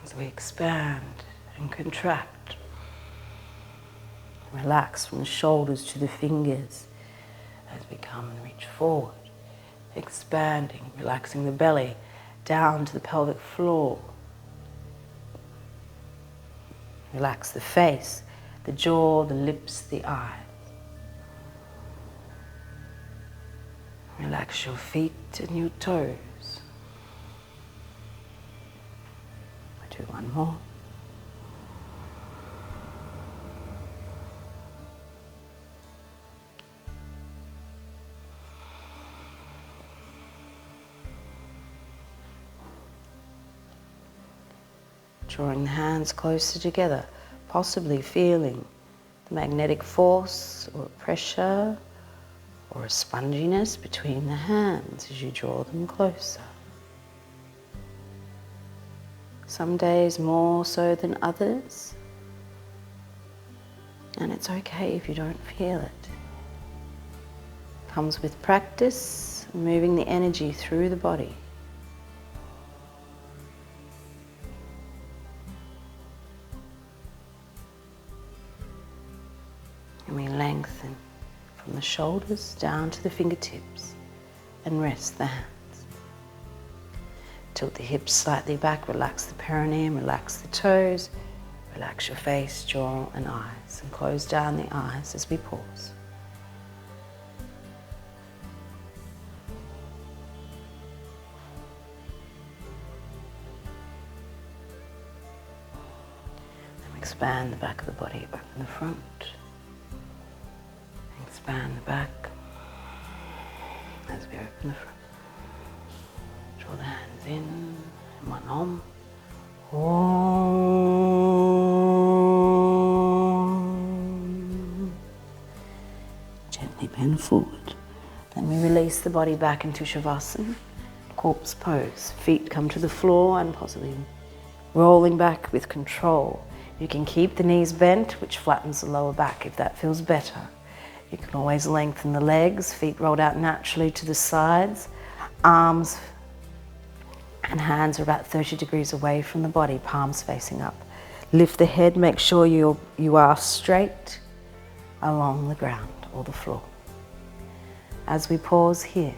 As we expand and contract, relax from the shoulders to the fingers as we come and reach forward, expanding, relaxing the belly down to the pelvic floor. Relax the face, the jaw, the lips, the eyes. Relax your feet and your toes. Do one more. Drawing the hands closer together, possibly feeling the magnetic force or pressure or a sponginess between the hands as you draw them closer. Some days more so than others, and it's okay if you don't feel it. Comes with practice, moving the energy through the body. And we lengthen from the shoulders down to the fingertips and rest the hands. Tilt the hips slightly back, relax the perineum, relax the toes, relax your face, jaw and eyes, and close down the eyes as we pause. And expand the back of the body, open the front. Expand the back as we open the front. Draw the hands in, and one Om. Om. Gently bend forward. Then we release the body back into Shavasana, corpse pose. Feet come to the floor and possibly rolling back with control. You can keep the knees bent, which flattens the lower back if that feels better. You can always lengthen the legs, feet rolled out naturally to the sides, arms and hands are about 30 degrees away from the body, palms facing up. Lift the head, make sure you are straight along the ground or the floor. As we pause here,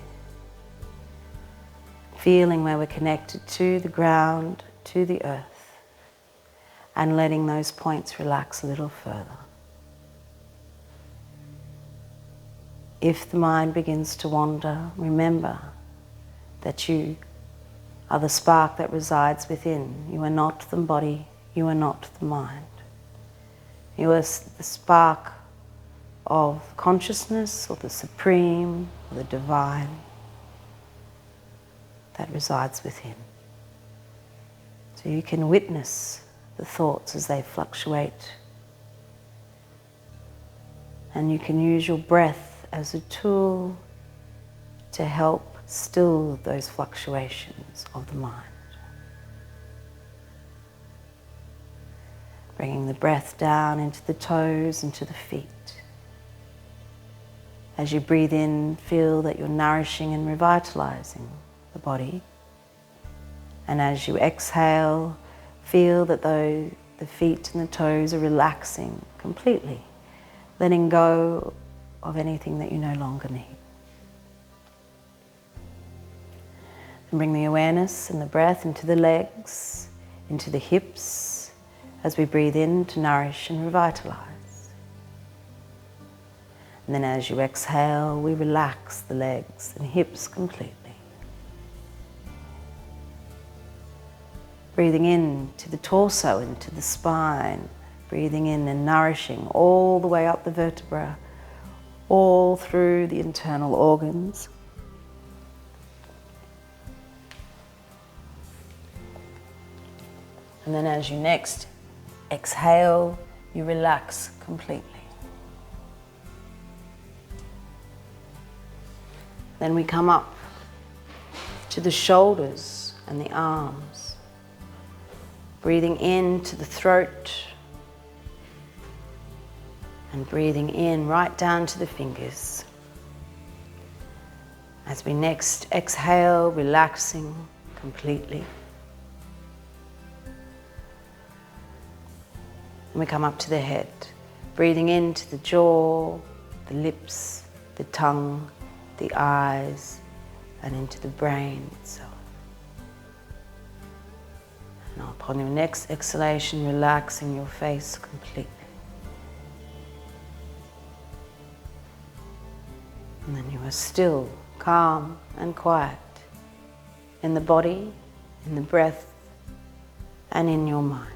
feeling where we're connected to the ground, to the earth, and letting those points relax a little further. If the mind begins to wander, remember that you are the spark that resides within. You are not the body, you are not the mind. You are the spark of consciousness or the supreme or the divine that resides within. So you can witness the thoughts as they fluctuate, and you can use your breath as a tool to help still those fluctuations of the mind. Bringing the breath down into the toes and to the feet. As you breathe in, feel that you're nourishing and revitalizing the body. And as you exhale, feel that the feet and the toes are relaxing completely, letting go of anything that you no longer need. And bring the awareness and the breath into the legs, into the hips, as we breathe in to nourish and revitalize. And then as you exhale, we relax the legs and hips completely. Breathing in to the torso, into the spine. Breathing in and nourishing all the way up the vertebra, all through the internal organs. And then as you next exhale, you relax completely. Then we come up to the shoulders and the arms. Breathing into the throat and breathing in right down to the fingers. As we next exhale, relaxing completely. And we come up to the head, breathing into the jaw, the lips, the tongue, the eyes, and into the brain itself. And upon your next exhalation, relaxing your face completely. And then you are still, calm and quiet in the body, in the breath, and in your mind.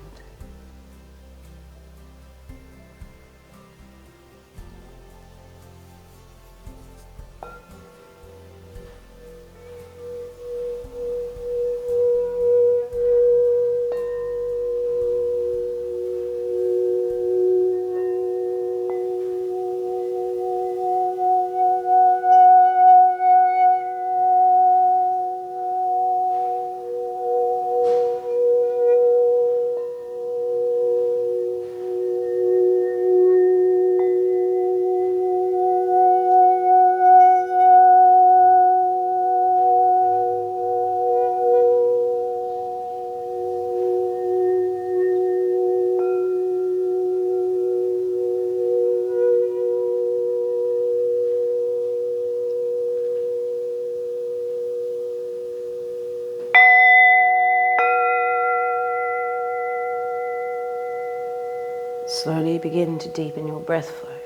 Slowly begin to deepen your breath flow,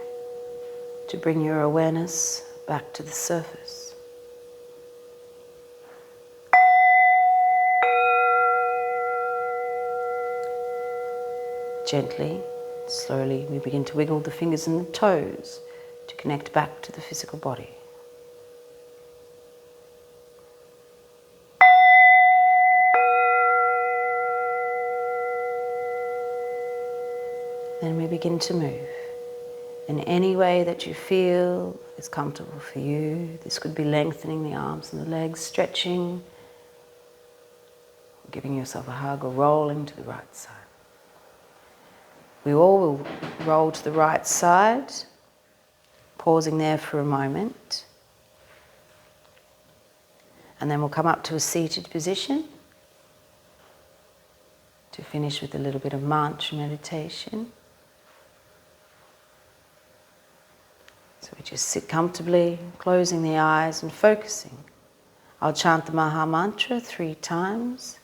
to bring your awareness back to the surface. Gently, slowly, we begin to wiggle the fingers and the toes to connect back to the physical body. Then we begin to move in any way that you feel is comfortable for you. This could be lengthening the arms and the legs, stretching, giving yourself a hug, or rolling to the right side. We all will roll to the right side, pausing there for a moment. And then we'll come up to a seated position to finish with a little bit of mantra meditation. So we just sit comfortably, closing the eyes and focusing. I'll chant the Maha Mantra 3 times.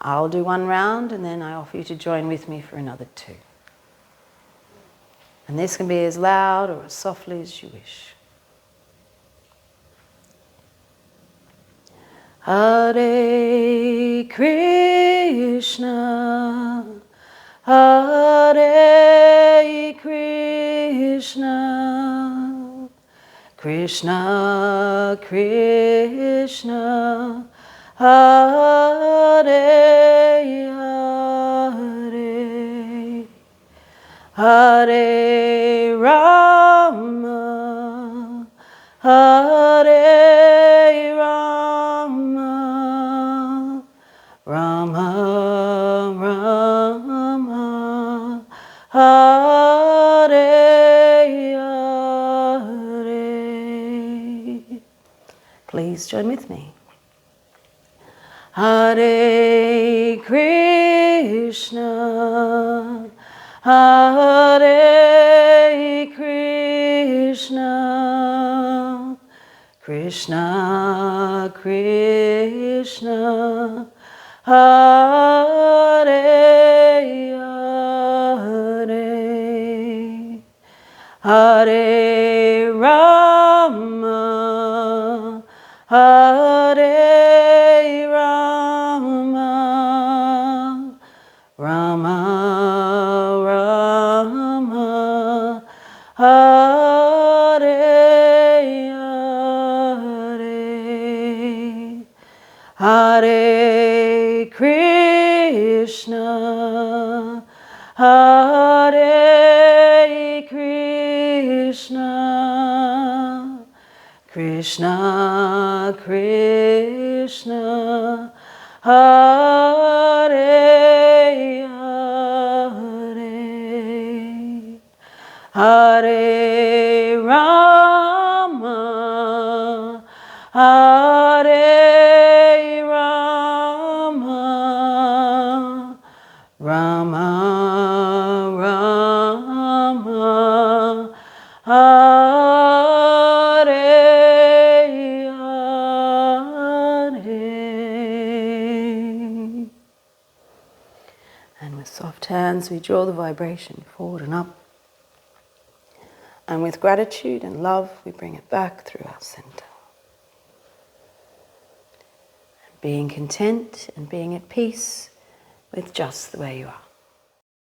I'll do 1 round and then I offer you to join with me for another 2. And this can be as loud or as softly as you wish. Hare Krishna, Hare Krishna, Krishna Krishna, Hare Hare, Hare Rama, Hare Rama, Rama Rama, Hare Hare. Please join with me. Hare Krishna, Hare Krishna, Krishna Krishna, Hare Hare, Hare Rama, Hare Rama, Rama Rama, Hare Hare, Hare Krishna, Hare Krishna, Krishna Krishna, Hare Hare, Hare Rama, Hare Rama, Rama Rama, Hare Hare. And with soft hands we draw the vibration forward and up. And with gratitude and love we bring it back through our center. Being content and being at peace with just the way you are.